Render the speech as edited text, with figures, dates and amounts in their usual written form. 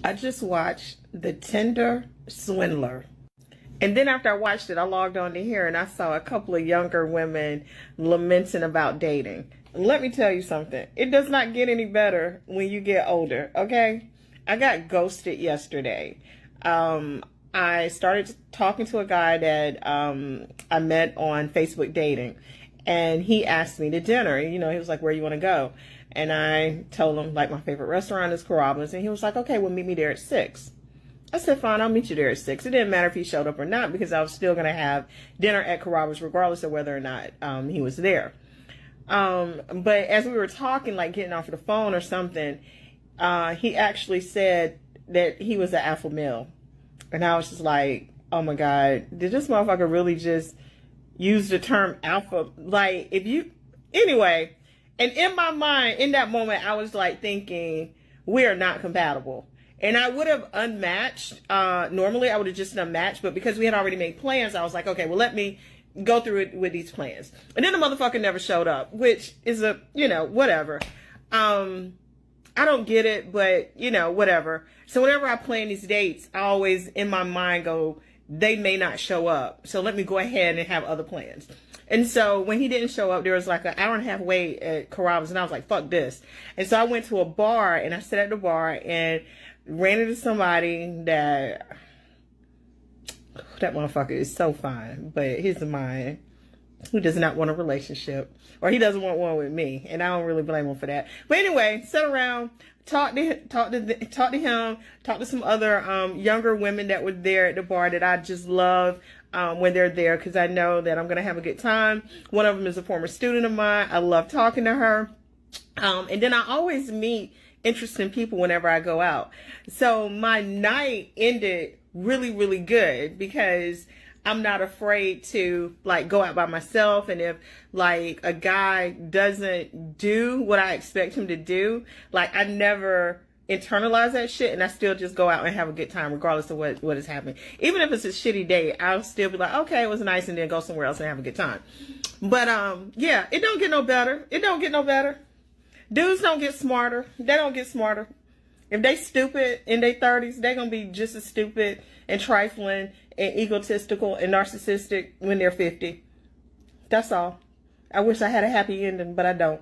I just watched The Tinder Swindler. And then after I watched it, I logged on to here and I saw a couple of younger women lamenting about dating. Let me tell you something. It does not get any better when you get older, okay? I got ghosted yesterday. I started talking to a guy that I met on Facebook dating. And he asked me to dinner. You know, he was like, where you want to go? And I told him, like, my favorite restaurant is Carrabba's. And he was like, okay, well, meet me there at 6. I said, fine, I'll meet you there at 6. It didn't matter if he showed up or not because I was still going to have dinner at Carrabba's regardless of whether or not he was there. But as we were talking, like getting off the phone or something, he actually said that he was an alpha male. And I was just like, oh my God, did this motherfucker really just use the term alpha? Like, if you, anyway, and in my mind, in that moment, I was like thinking, we are not compatible. And I would have unmatched. Normally, I would have just unmatched. But because we had already made plans, I was like, okay, well, let me go through it with these plans. And then the motherfucker never showed up, which is a, you know, whatever. I don't get it, but, you know, whatever. So whenever I plan these dates, I always, in my mind, go, they may not show up. So let me go ahead and have other plans. And so when he didn't show up, there was like an hour and a half wait at Carrabba's. And I was like, fuck this. And so I went to a bar and I sat at the bar and ran into somebody that motherfucker is so fine, but he's mine, who does not want a relationship, or he doesn't want one with me, and I don't really blame him for that. But anyway, sat around, talked to him, talked to some other younger women that were there at the bar that I just love when they're there because I know that I'm gonna have a good time. One of them is a former student of mine. I love talking to her, and then I always meet interesting people whenever I go out. So my night ended really, really good because I'm not afraid to like go out by myself. And if like a guy doesn't do what I expect him to do, like I never internalize that shit and I still just go out and have a good time regardless of what is happening. Even if it's a shitty day, I'll still be like, okay, it was nice, and then go somewhere else and have a good time. But yeah, it don't get no better. It don't get no better. Dudes don't get smarter. They don't get smarter. If they stupid in their 30s, they're going to be just as stupid and trifling and egotistical and narcissistic when they're 50. That's all. I wish I had a happy ending, but I don't.